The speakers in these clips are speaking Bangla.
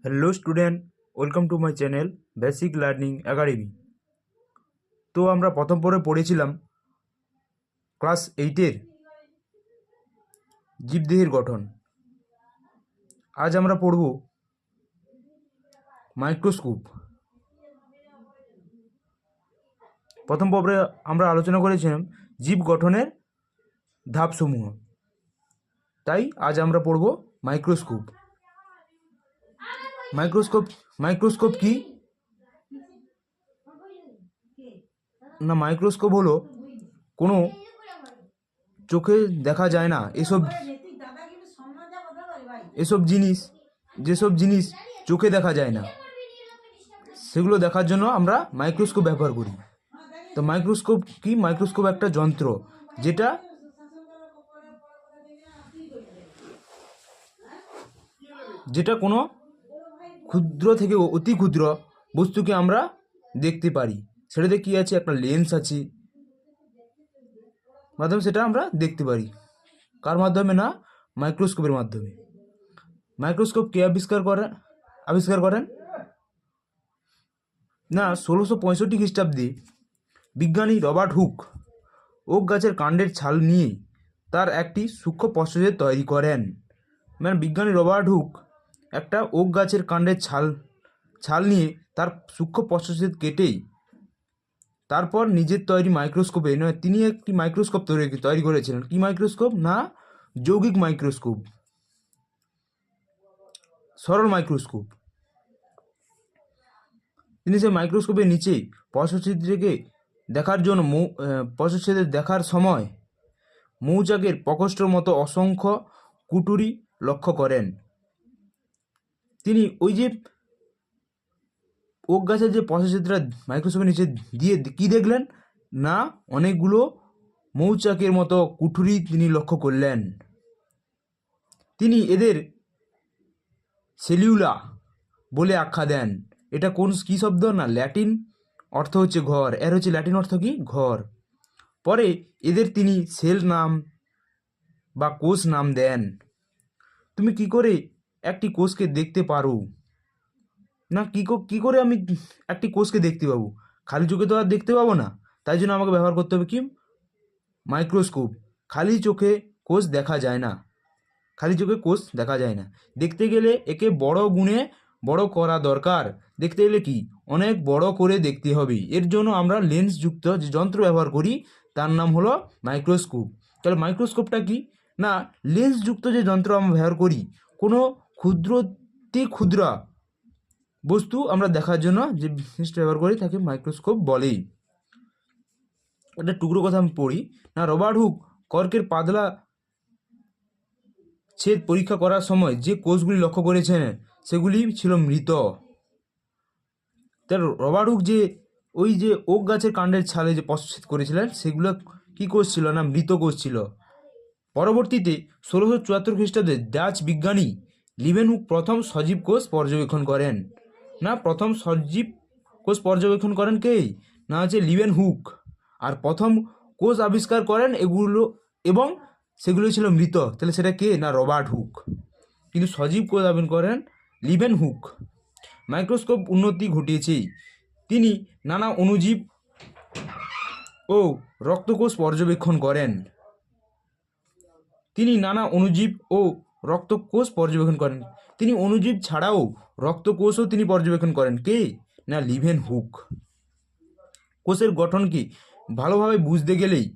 Hello student, welcome to my channel basic learning academy. তো আমরা প্রথম পরে পড়েছিলাম ক্লাস 8-এর জীবদেহের গঠন। আজ আমরা পড়ব মাইক্রোস্কোপ। প্রথম পর্বে আমরা আলোচনা করেছিলাম জীব গঠনের ধাপসমূহ, তাই আজ আমরা পড়ব মাইক্রোস্কোপ। মাইক্রোস্কোপ কি না? মাইক্রোস্কোপ হলো কোনো চোখে দেখা যায় না এসব জিনিস, যেসব জিনিস চোখে দেখা যায় না সেগুলো দেখার জন্য আমরা মাইক্রোস্কোপ ব্যবহার করি। তো মাইক্রোস্কোপ কি? মাইক্রোস্কোপ একটা যন্ত্র যেটা কোনো ক্ষুদ্র থেকে অতি ক্ষুদ্র বস্তুকে আমরা দেখতে পারি। সেটাতে কি আছে? একটা লেন্স আছে, মাধ্যমে সেটা আমরা দেখতে পারি। কার মাধ্যমে? না, মাইক্রোস্কোপের মাধ্যমে। মাইক্রোস্কোপ কে আবিষ্কার করেন? না, 1665 খ্রিস্টাব্দে বিজ্ঞানী রবার্ট হুক ওক গাছের কাণ্ডের ছাল নিয়ে তার একটি সূক্ষ্ম পশ্চছেদ তৈরি করেন। মানে বিজ্ঞানী রবার্ট হুক একটা ওক গাছের কাণ্ডের ছাল নিয়ে তার সূক্ষ্ম পশ্চছেদ কেটেই তারপর নিজের তৈরি মাইক্রোস্কোপে তিনি একটি মাইক্রোস্কোপ তৈরি করেছিলেন। কি মাইক্রোস্কোপ? না, যৌগিক মাইক্রোস্কোপ, সরল মাইক্রোস্কোপ। তিনি সেই মাইক্রোস্কোপের নিচে পশ্চচ্ছেদকে দেখার জন্য পশ্চচ্ছেদের দেখার সময় মৌচাকের প্রকোষ্ঠের মতো অসংখ্য কুটুরি লক্ষ্য করেন। তিনি ওই যে ওক গাছের যে পশ্চচ্ছেদটা মাইক্রোস্কোপের নিচে দিয়ে কি দেখলেন? না, অনেকগুলো মৌচাকের মতো কুঠুরি তিনি লক্ষ্য করলেন। তিনি এদের সেলিউলা বলে আখ্যা দেন। এটা কি শব্দ? না, ল্যাটিন অর্থ হচ্ছে ঘর। এর হচ্ছে ল্যাটিন অর্থ কি? ঘর। পরে এদের তিনি সেল নাম বা কোষ নাম দেন। তুমি কি করে একটি কোষকে দেখতে পারো? না, কি করে আমি একটি কোষকে দেখতে পাবো? খালি চোখে তো আর দেখতে পাবো না, তাই জন্য আমাকে ব্যবহার করতে হবে কি? মাইক্রোস্কোপ। খালি চোখে কোষ দেখা যায় না, দেখতে গেলে একে বড় গুণে বড় করা দরকার। দেখতে গেলে কি? অনেক বড় করে দেখতে হবে। এর জন্য আমরা লেন্সযুক্ত যে যন্ত্র ব্যবহার করি তার নাম হলো মাইক্রোস্কোপ। তাহলে মাইক্রোস্কোপটা কি? না, লেন্সযুক্ত যে যন্ত্র আমরা ব্যবহার করি কোনো ক্ষুদ্র বস্তু আমরা দেখার জন্য যে জিনিসটা ব্যবহার করি তাকে মাইক্রোস্কোপ বলে। একটা টুকরো কথা আমি পড়ি। না, রবার্ট হুক কর্কের পাতলা ছেদ পরীক্ষা করার সময় যে কোষগুলি লক্ষ্য করেছেন সেগুলি ছিল মৃত। তার রবার্ট হুক যে ওই যে ওক গাছের কাণ্ডের ছালে যে পশ্চচ্ছেদ করেছিলেন সেগুলো কি কোষ ছিল? না, মৃত কোষ ছিল। পরবর্তীতে 1674 খ্রিস্টাব্দে ডাচ বিজ্ঞানী লিভেনহুক প্রথম সজীব কোষ পর্যবেক্ষণ করেন। না, প্রথম সজীব কোষ পর্যবেক্ষণ করেন কে? না, হচ্ছে লিভেনহুক। আর প্রথম কোষ আবিষ্কার করেন এগুলো, এবং সেগুলো ছিল মৃত। তাহলে সেটা কে? না, রবার্ট হুক। কিন্তু সজীব কোষ আবিষ্কার করেন লিভেনহুক। মাইক্রোস্কোপ উন্নতি ঘটিয়েছে। তিনি নানা অণুজীব ও রক্তকোষ পর্যবেক্ষণ করেন। তিনি অণুজীব ছাড়াও রক্তকোষও তিনি পর্যবেক্ষণ করেন। কে? না, লিভেনহুক। কোষের গঠন কি ভালোভাবে বুঝতে গেলেই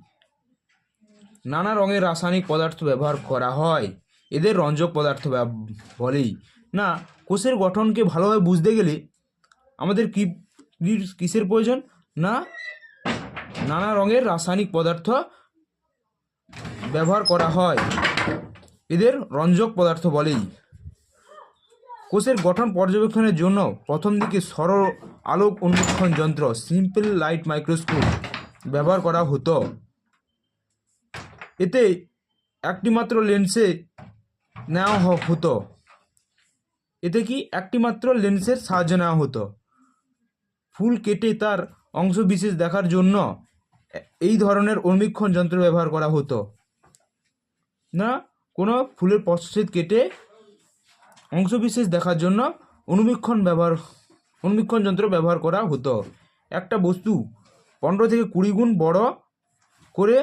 নানা রঙের রাসায়নিক পদার্থ ব্যবহার করা হয়, এদের রঞ্জক পদার্থ বলেই। না, কোষের গঠনকে ভালোভাবে বুঝতে গেলে আমাদের কিসের প্রয়োজন? না, নানা রঙের রাসায়নিক পদার্থ ব্যবহার করা হয়, এদের রঞ্জক পদার্থ বলেই। কোষের গঠন পর্যবেক্ষণের জন্য প্রথম দিকে সরল আলোক উন্মোচন যন্ত্র সিম্পল লাইট মাইক্রোস্কোপ ব্যবহার করা হতো। এতে একটি মাত্র লেন্সের সাহায্য নেওয়া হতো। ফুল কেটে তার অংশ বিশেষ দেখার জন্য এই ধরনের অনুবীক্ষণ যন্ত্র ব্যবহার করা হতো। না, কোনো ফুলের পশ্চচ্ছেদ কেটে অংশবিশেষ দেখার জন্য অনুবীক্ষণ যন্ত্র ব্যবহার করা হতো। একটা বস্তু 15 থেকে 20 গুণ বড় করে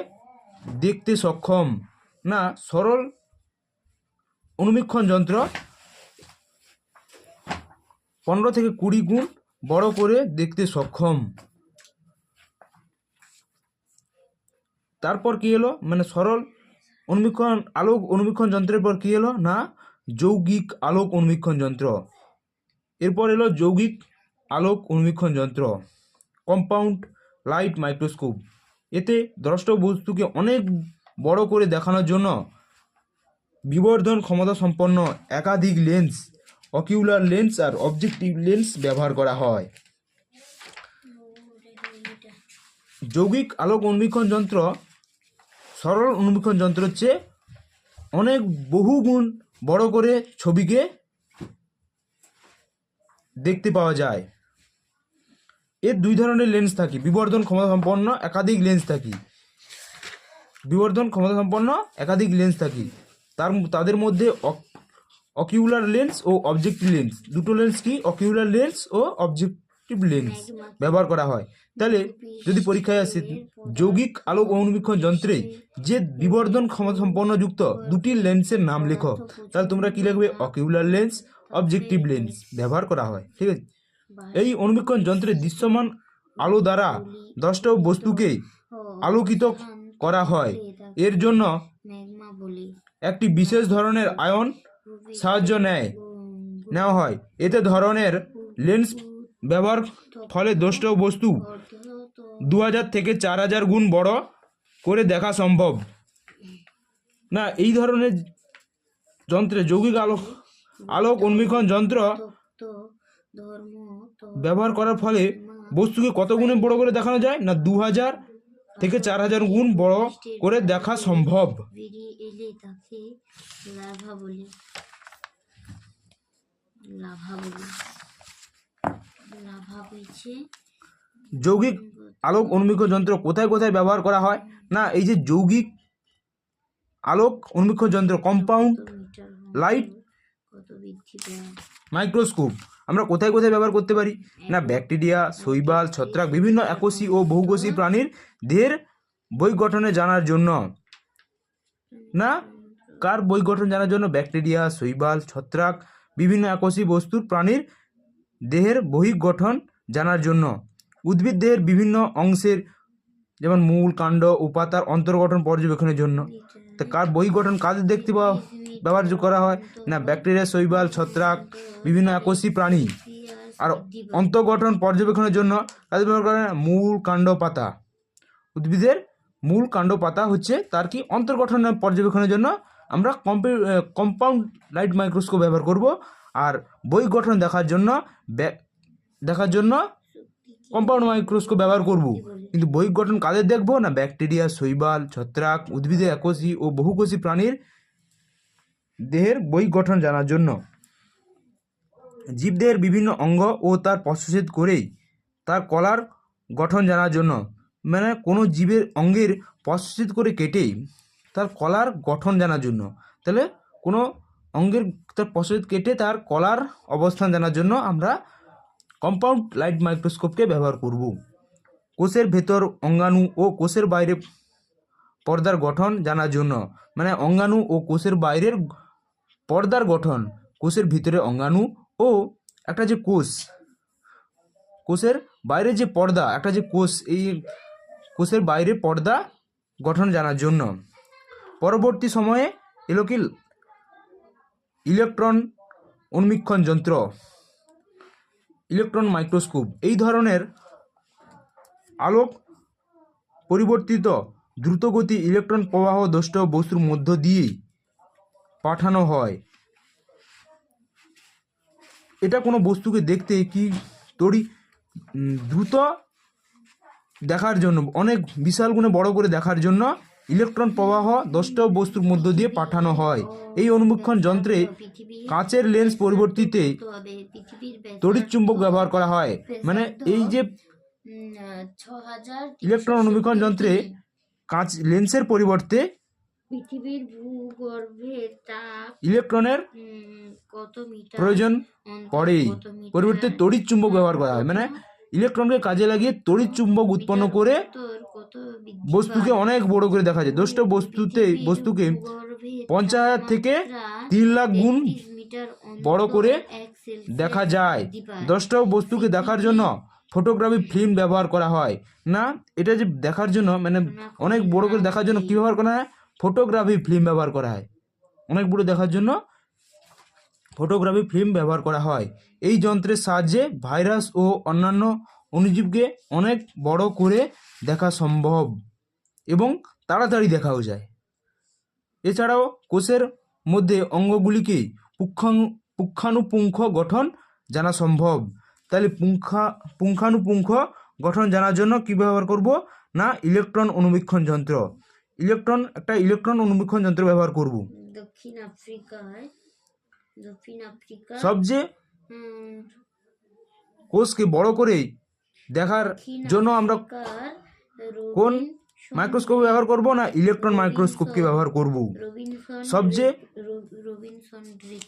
দেখতে সক্ষম না সরল অনুবীক্ষণ যন্ত্র 15 থেকে 20 গুণ বড় করে দেখতে সক্ষম। তারপর কি এলো, মানে সরল আলোক অনুবীক্ষণ যন্ত্রের পর কি এলো না যৌগিক আলোক অনুবীক্ষণ যন্ত্র। এরপর এলো যৌগিক আলোক অনুবীক্ষণ যন্ত্র, কম্পাউন্ড লাইট মাইক্রোস্কোপ। এতে দ্রষ্টব্য বস্তুকে অনেক বড় করে দেখানোর জন্য বিবর্ধন ক্ষমতা সম্পন্ন একাধিক লেন্স, অকিউলার লেন্স আর অবজেক্টিভ লেন্স ব্যবহার করা হয়। যৌগিক আলোক অনুবীক্ষণ যন্ত্র সরল অনুবীক্ষণ যন্ত্রের চেয়ে অনেক বহু গুণ বড় করে ছবিকে দেখতে পাওয়া যায়। এর দুই ধরনের লেন্স থাকে, বিবর্ধন ক্ষমতা সম্পন্ন একাধিক লেন্স থাকে। তাদের মধ্যে অকিউলার লেন্স ও অবজেক্টিভ লেন্স, দুটো লেন্স কি অকিউলার লেন্স ও অবজেক্টিভ লেন্স ব্যবহার করা হয়। তাহলে যদি পরীক্ষায় আসে যৌগিক আলোক অনুবীক্ষণ যন্ত্রে যে বিবর্ধন ক্ষমতা সম্পন্ন যুক্ত দুটি লেন্সের নাম লেখো, তাহলে তোমরা কি লিখবে অকিউলার লেন্স, অবজেক্টিভ লেন্স ব্যবহার করা হয়। ঠিক আছে, এই অনুবীক্ষণ যন্ত্রে দৃশ্যমান আলো দ্বারা দ্রষ্টব্য বস্তুকে আলোকিত করা হয়। এর জন্য একটি বিশেষ ধরনের আয়ন সাহায্য নেওয়া হয়। এতে ধরনের লেন্স ব্যবহার ফলে দ্রষ্টব্য বস্তু 2000 থেকে 4000 গুণ বড় করে দেখা সম্ভব না। এই ধরনের যন্ত্রে যৌগিক আলোক অনুবীক্ষণ যন্ত্র ব্যবহার করার ফলে বস্তুকে কত গুণে বড় করে দেখানো যায় না 2000 থেকে 4000 গুণ বড় করে দেখা সম্ভব। যৌগিক আলোক অনুবীক্ষণ যন্ত্র কোথায় কোথায় ব্যবহার করা হয় না এই যে যৌগিক আলোক অনুবীক্ষণ যন্ত্র কম্পাউন্ড লাইট মাইক্রোস্কোপ আমরা কোথায় কোথায় ব্যবহার করতে পারি না ব্যাকটেরিয়া, শৈবাল, ছত্রাক, বিভিন্ন একোষী ও বহুকোষী প্রাণীর দেহের বই গঠনে জানার জন্য। না কার বই গঠন জানার জন্য? ব্যাকটেরিয়া, শৈবাল, ছত্রাক, বিভিন্ন একোষী বস্তুর প্রাণীর দেহের বহিঃ গঠন জানার জন্য। উদ্ভিদ দেহের বিভিন্ন অংশের যেমন মূল, কাণ্ড ও পাতার অন্তর্গঠন পর্যবেক্ষণের জন্য। তা কার বহিঃ গঠন কাদের দেখতে ব্যবহার করা হয় না ব্যাকটেরিয়া, শৈবাল, ছত্রাক, বিভিন্ন একোষী প্রাণী। আর অন্তর্গঠন পর্যবেক্ষণের জন্য কাদের ব্যবহার করা হয়? মূল, কাণ্ড, পাতা। উদ্ভিদের মূল, কাণ্ড, পাতা হচ্ছে তার কি অন্তর্গঠন পর্যবেক্ষণের জন্য আমরা কম্পাউন্ড লাইট মাইক্রোস্কোপ ব্যবহার করব। আর বই গঠন দেখার জন্য কম্পাউন্ড মাইক্রোস্কোপ ব্যবহার করব। কিন্তু বই গঠন কাদের দেখবো না ব্যাকটেরিয়া, শৈবাল, ছত্রাক, উদ্ভিদের একোষী ও বহুকোষী প্রাণীর দেহের বই গঠন জানার জন্য। জীবদেহের বিভিন্ন অঙ্গ ও তার প্রচ্ছদ করেই তার কলার গঠন জানার জন্য। মানে কোনো জীবের অঙ্গের প্রচ্ছদ করে কেটেই তার কলার গঠন জানার জন্য। তাহলে কোনো অঙ্গের তার প্রচ্ছদ কেটে তার কলার অবস্থান জানার জন্য আমরা কম্পাউন্ড লাইট মাইক্রোস্কোপকে ব্যবহার করব। কোষের ভেতর অঙ্গাণু ও কোষের বাইরে পর্দার গঠন জানার জন্য। মানে অঙ্গাণু ও কোষের বাইরের পর্দার গঠন, কোষের ভিতরে অঙ্গাণু ও একটা যে কোষের বাইরে যে পর্দা, একটা যে কোষ, এই কোষের বাইরে পর্দা গঠন জানার জন্য। পরবর্তী সময়ে এলো কি ইলেকট্রন অনুবীক্ষণ যন্ত্র, ইলেকট্রন মাইক্রোস্কোপ। এই ধরনের আলোক পরিবর্তিত দ্রুতগতি ইলেকট্রন প্রবাহ দ্রষ্টব্য বস্তুর মধ্য দিয়েই পাঠানো হয়। এটা কোনো বস্তুকে দেখতে কি দ্রুত দেখার জন্য, অনেক বিশাল গুণে বড় করে দেখার জন্য ইলেকট্রন প্রবাহ দ্রষ্টব্য বস্তুর মধ্য দিয়ে পাঠানো হয়। এই অনুবীক্ষণ যন্ত্রে কাঁচের লেন্স পরিবর্তিতে তড়িৎ চুম্বক ব্যবহার করা হয়। মানে এই যে ইলেকট্রন অনুবীক্ষণ যন্ত্রে লেন্সের পরিবর্তে পৃথিবীর ভূগর্ভের তাপ ইলেকট্রনের কত মিটার প্রয়োজন অন্তর পড়ে কত মিটার পরিবর্তে তড়িৎ চুম্বক ব্যবহার করা হয়, মানে ইলেকট্রনকে কাজে লাগিয়ে তড়িৎ চুম্বক উৎপন্ন মিটার করে অন্তর কত বৃদ্ধি বস্তুকে পায়? অনেক বড় করে দেখা যায়। দোষ্ট বস্তুকে পৃথিবীর 50,000 থেকে তাপমাত্রা 3 লাখ গুণ 33 মিটার বড় অন্তর করে 1 সেলসিয়াস দেখা যায়। বৃদ্ধি পায়। দশটা বস্তুকে দেখার জন্য ফটোগ্রাফি ফিল্ম ব্যবহার করা হয় না। এটা যে দেখার জন্য মানে অনেক বড় করে দেখার জন্য কী ব্যবহার করা হয়? ফটোগ্রাফি ফিল্ম ব্যবহার করা হয়। অনেক বড় দেখার জন্য ফটোগ্রাফি ফিল্ম ব্যবহার করা হয়। এই যন্ত্রের সাহায্যে ভাইরাস ও অন্যান্য অণুজীবকে অনেক বড় করে দেখা সম্ভব এবং তাড়াতাড়ি দেখাও যায়। এছাড়াও কোষের মধ্যে অঙ্গগুলিকে পুঙ্খানুপুঙ্খ গঠন জানা সম্ভব। তাহলে পুঙ্খানুপুঙ্খ গঠন জানার জন্য কী ব্যবহার করব না ইলেকট্রন অণুবীক্ষণ যন্ত্র। একটা ইলেকট্রন অণুবীক্ষণ যন্ত্র ব্যবহার করব। দক্ষিণ আফ্রিকা সবচেয়ে কোষকে বড় করে দেখার জন্য আমরা কোন মাইক্রোস্কোপ ব্যবহার করব না ইলেকট্রন মাইক্রোস্কোপকে ব্যবহার করব। সবচেয়ে রবিনসন ড্রিক